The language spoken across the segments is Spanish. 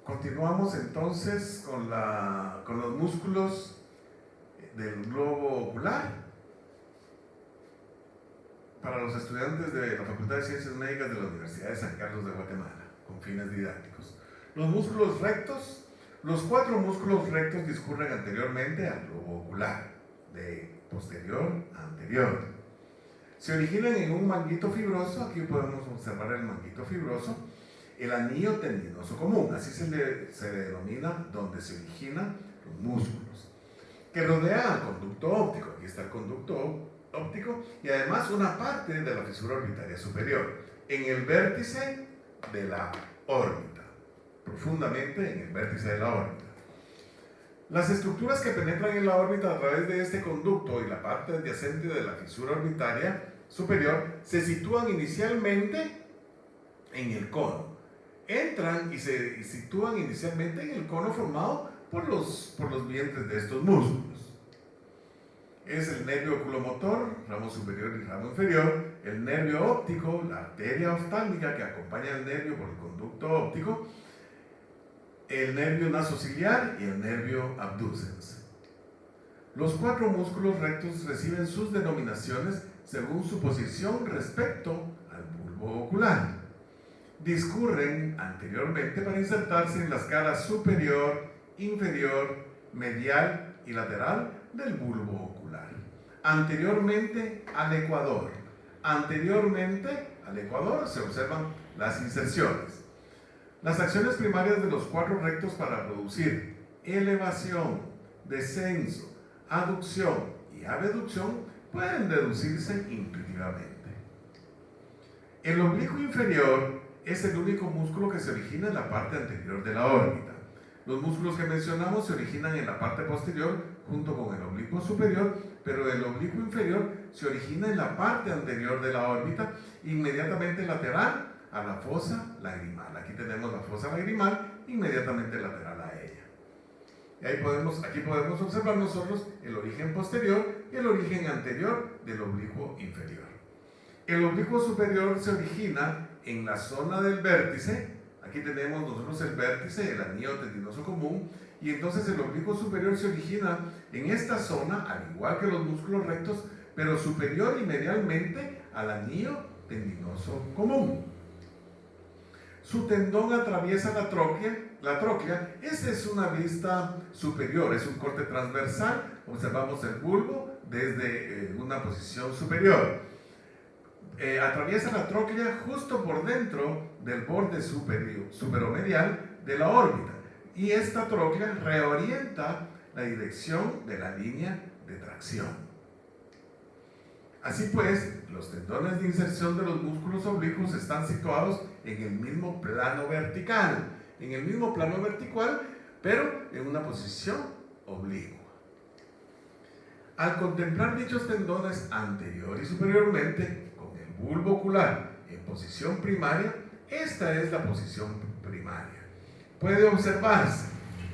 Continuamos entonces con los músculos del globo ocular para los estudiantes de la Facultad de Ciencias Médicas de la Universidad de San Carlos de Guatemala, con fines didácticos. Los músculos rectos, los 4 músculos rectos discurren anteriormente al globo ocular, de posterior a anterior. Se originan en un manguito fibroso, aquí podemos observar el manguito fibroso, el anillo tendinoso común, así se denomina donde se originan los músculos, que rodea al conducto óptico. Aquí está el conducto óptico y además una parte de la fisura orbitaria superior, en el vértice de la órbita, profundamente en el vértice de la órbita. Las estructuras que penetran en la órbita a través de este conducto y la parte adyacente de la fisura orbitaria superior se sitúan inicialmente en el cono. Entran y se sitúan inicialmente en el cono formado por los vientres de estos músculos. Es el nervio oculomotor, ramo superior y ramo inferior, el nervio óptico, la arteria oftálmica que acompaña al nervio por el conducto óptico, el nervio nasociliar y el nervio abducens. Los 4 músculos rectos reciben sus denominaciones según su posición respecto al bulbo ocular. Discurren anteriormente para insertarse en las caras superior, inferior, medial y lateral del bulbo ocular. Anteriormente al ecuador. Anteriormente al ecuador se observan las inserciones. Las acciones primarias de los 4 rectos para producir elevación, descenso, aducción y abducción pueden deducirse intuitivamente. El oblicuo inferior es el único músculo que se origina en la parte anterior de la órbita. Los músculos que mencionamos se originan en la parte posterior junto con el oblicuo superior, pero el oblicuo inferior se origina en la parte anterior de la órbita, inmediatamente lateral a la fosa lagrimal. Aquí tenemos la fosa lagrimal inmediatamente lateral a ella. Y aquí podemos observar nosotros el origen posterior y el origen anterior del oblicuo inferior. El oblicuo superior se origina en la zona del vértice. Aquí tenemos nosotros el vértice, el anillo tendinoso común, y entonces el oblicuo superior se origina en esta zona, al igual que los músculos rectos, pero superior y medialmente al anillo tendinoso común. Su tendón atraviesa la tróclea. Esa es una vista superior, es un corte transversal. Observamos el bulbo desde una posición superior. Atraviesa la tróclea justo por dentro del borde superomedial de la órbita, y esta tróclea reorienta la dirección de la línea de tracción. Así pues, los tendones de inserción de los músculos oblicuos están situados en el mismo plano vertical, pero en una posición oblicua. Al contemplar dichos tendones anterior y superiormente bulbo ocular en posición primaria, esta es la posición primaria. Puede observarse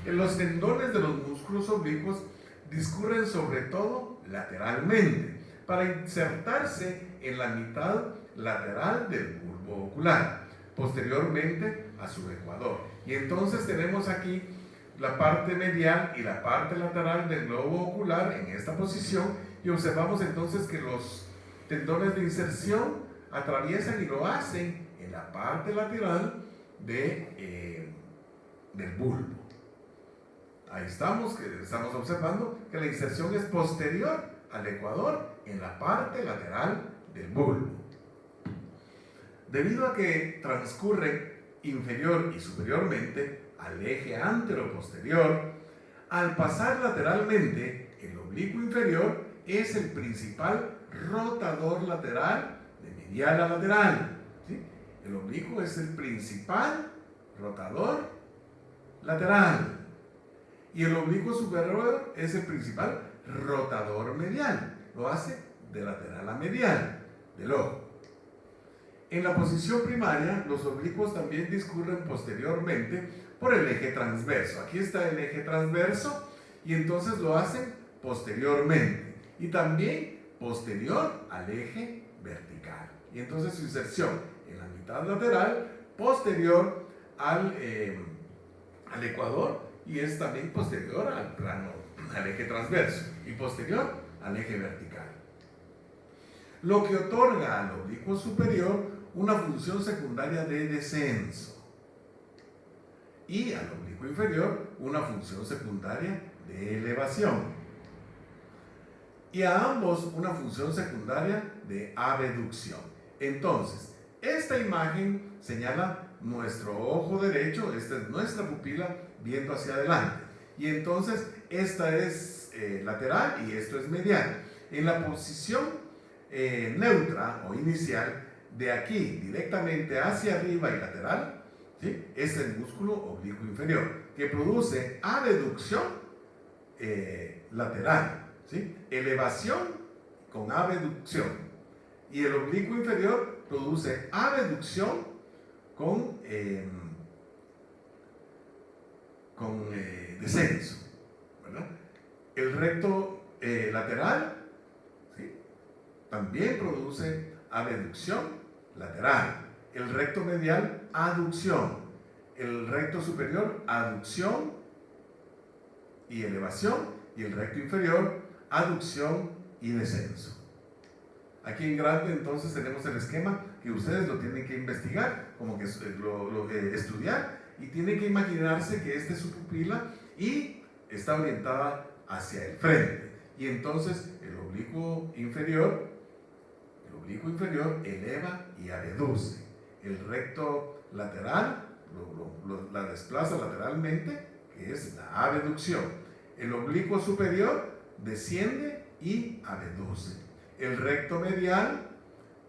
que los tendones de los músculos oblicuos discurren sobre todo lateralmente para insertarse en la mitad lateral del bulbo ocular, posteriormente a su ecuador. Y entonces tenemos aquí la parte medial y la parte lateral del globo ocular en esta posición, y observamos entonces que los tendones de inserción atraviesan y lo hacen en la parte lateral del bulbo. Ahí estamos observando que la inserción es posterior al ecuador en la parte lateral del bulbo. Debido a que transcurren inferior y superiormente al eje antero-posterior, al pasar lateralmente, el oblicuo inferior es el principal rotador lateral de medial a lateral. ¿Sí? El oblicuo es el principal rotador lateral y el oblicuo superior es el principal rotador medial. Lo hace de lateral a medial del ojo. En la posición primaria, los oblicuos también discurren posteriormente por el eje transverso. Aquí está el eje transverso y entonces lo hacen posteriormente y también posterior al eje vertical. Y entonces su inserción en la mitad lateral, posterior al ecuador y es también posterior al plano, al eje transverso y posterior al eje vertical. Lo que otorga al oblicuo superior una función secundaria de descenso y al oblicuo inferior una función secundaria de elevación y a ambos una función secundaria de abducción. Entonces, esta imagen señala nuestro ojo derecho, esta es nuestra pupila viendo hacia adelante. Y entonces, esta es lateral y esto es medial. En la posición neutra o inicial, de aquí directamente hacia arriba y lateral, ¿sí?, es el músculo oblicuo inferior, que produce abducción lateral, ¿sí?, elevación con abducción. Y el oblicuo inferior produce abducción con descenso, ¿verdad? El recto lateral, ¿sí?, también produce abducción lateral. El recto medial, aducción. El recto superior, aducción y elevación. Y el recto inferior, aducción y descenso. Aquí en grande entonces tenemos el esquema que ustedes lo tienen que investigar, como que estudiar, y tienen que imaginarse que esta es su pupila y está orientada hacia el frente. Y entonces el oblicuo inferior eleva y abduce. El recto lateral la desplaza lateralmente, que es la abducción. El oblicuo superior desciende y abduce. El recto medial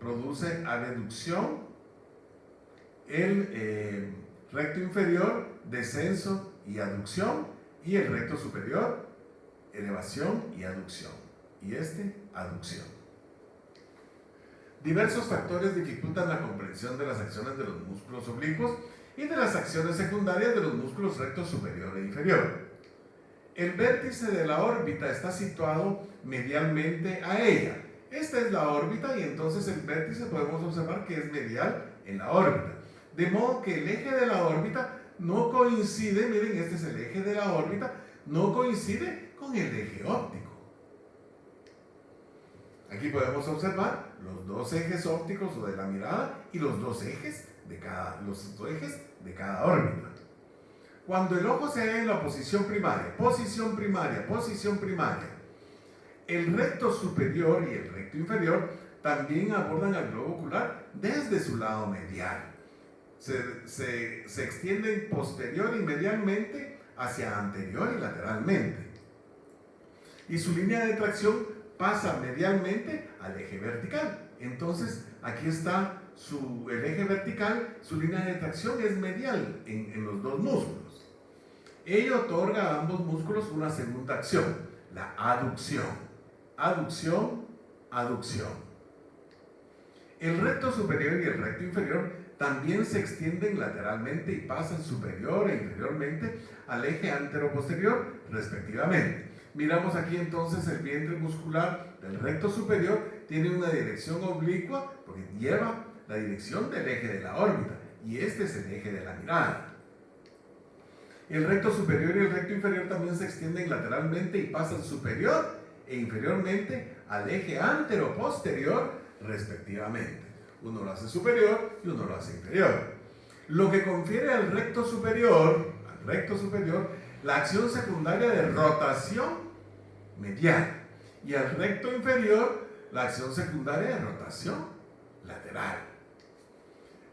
produce abducción. El recto inferior, descenso y aducción. Y el recto superior, elevación y aducción. Y aducción. Diversos factores dificultan la comprensión de las acciones de los músculos oblicuos y de las acciones secundarias de los músculos recto superior e inferior. El vértice de la órbita está situado medialmente a ella. Esta es la órbita y entonces el vértice podemos observar que es medial en la órbita. De modo que el eje de la órbita no coincide, miren, este es el eje de la órbita, no coincide con el eje óptico. Aquí podemos observar los dos ejes ópticos o de la mirada y los dos ejes de cada órbita. Cuando el ojo se halla en la posición primaria, el recto superior y el recto inferior también abordan al globo ocular desde su lado medial. Se extienden posterior y medialmente hacia anterior y lateralmente. Y su línea de tracción pasa medialmente al eje vertical. Entonces, aquí está el eje vertical, su línea de tracción es medial en los dos músculos. Ello otorga a ambos músculos una segunda acción, la aducción. Aducción, aducción. El recto superior y el recto inferior también se extienden lateralmente y pasan superior e inferiormente al eje antero-posterior, respectivamente. Miramos aquí entonces el vientre muscular del recto superior tiene una dirección oblicua porque lleva la dirección del eje de la órbita y este es el eje de la mirada. El recto superior y el recto inferior también se extienden lateralmente y pasan superior e inferiormente al eje antero-posterior, respectivamente. Uno lo hace superior y uno lo hace inferior. Lo que confiere al recto superior, la acción secundaria de rotación medial y al recto inferior la acción secundaria de rotación lateral.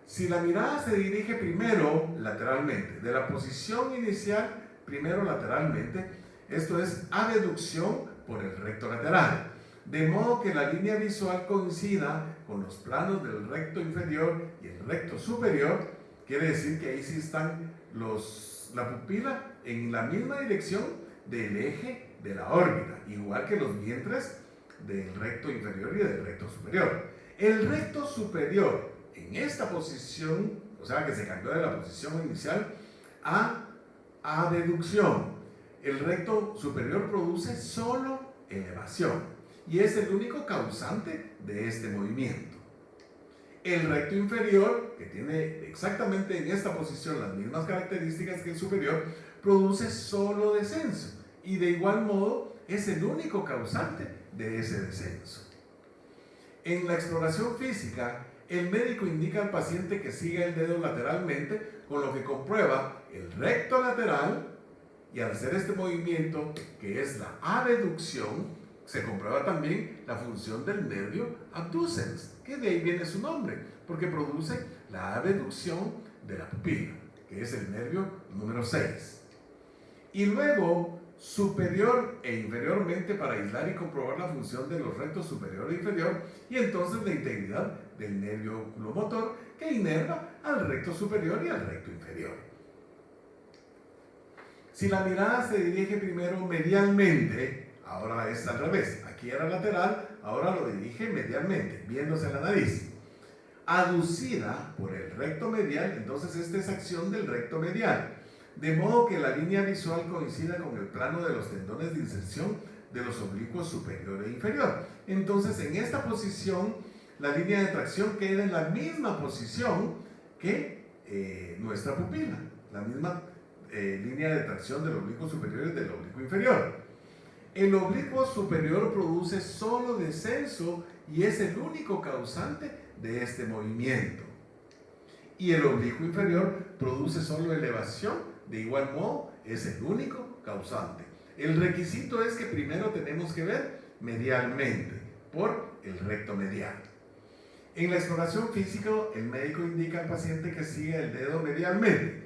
Si la mirada se dirige primero lateralmente, de la posición inicial primero lateralmente, esto es abducción por el recto lateral, de modo que la línea visual coincida con los planos del recto inferior y el recto superior, quiere decir que ahí sí están la pupila en la misma dirección del eje de la órbita, igual que los vientres del recto inferior y del recto superior. El recto superior en esta posición, o sea que se cambió de la posición inicial a abducción. El recto superior produce solo elevación y es el único causante de este movimiento. El recto inferior, que tiene exactamente en esta posición las mismas características que el superior, produce solo descenso y de igual modo es el único causante de ese descenso. En la exploración física, el médico indica al paciente que siga el dedo lateralmente, con lo que comprueba el recto lateral, y al hacer este movimiento, que es la abducción, se comprueba también la función del nervio abducens, que de ahí viene su nombre, porque produce la abducción de la pupila, que es el nervio número 6. Y luego, superior e inferiormente, para aislar y comprobar la función de los rectos superior e inferior, y entonces la integridad del nervio oculomotor, que inerva al recto superior y al recto inferior. Si la mirada se dirige primero medialmente, ahora es al revés. Aquí era lateral, ahora lo dirige medialmente, viéndose la nariz. Aducida por el recto medial, entonces esta es acción del recto medial. De modo que la línea visual coincida con el plano de los tendones de inserción de los oblicuos superior e inferior. Entonces, en esta posición, la línea de tracción queda en la misma posición que nuestra pupila, la misma línea de tracción del oblicuo superior y del oblicuo inferior. El oblicuo superior produce solo descenso y es el único causante de este movimiento. Y el oblicuo inferior produce solo elevación, de igual modo es el único causante. El requisito es que primero tenemos que ver medialmente, por el recto medial. En la exploración física, el médico indica al paciente que siga el dedo medialmente,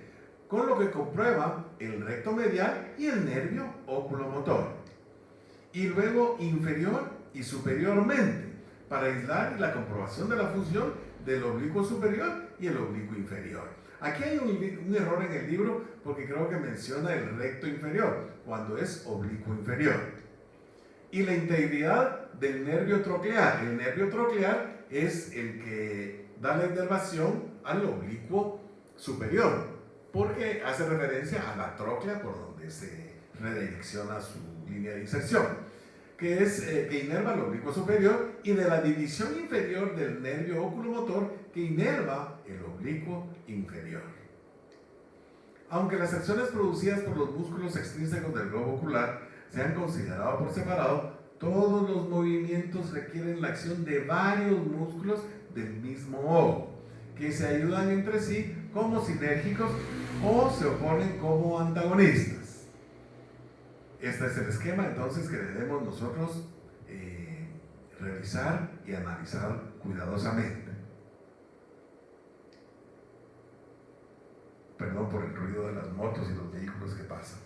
con lo que comprueba el recto medial y el nervio oculomotor. Y luego inferior y superiormente, para aislar la comprobación de la función del oblicuo superior y el oblicuo inferior. Aquí hay un error en el libro porque creo que menciona el recto inferior, cuando es oblicuo inferior. Y la integridad del nervio troclear. El nervio troclear es el que da la inervación al oblicuo superior, porque hace referencia a la tróclea por donde se redirecciona su línea de inserción, que inerva el oblicuo superior, y de la división inferior del nervio oculomotor que inerva el oblicuo inferior. Aunque las acciones producidas por los músculos extrínsecos del globo ocular sean considerados por separado, todos los movimientos requieren la acción de varios músculos del mismo ojo, que se ayudan entre sí como sinérgicos o se oponen como antagonistas. Este es el esquema entonces que debemos nosotros revisar y analizar cuidadosamente. Perdón por el ruido de las motos y los vehículos que pasan.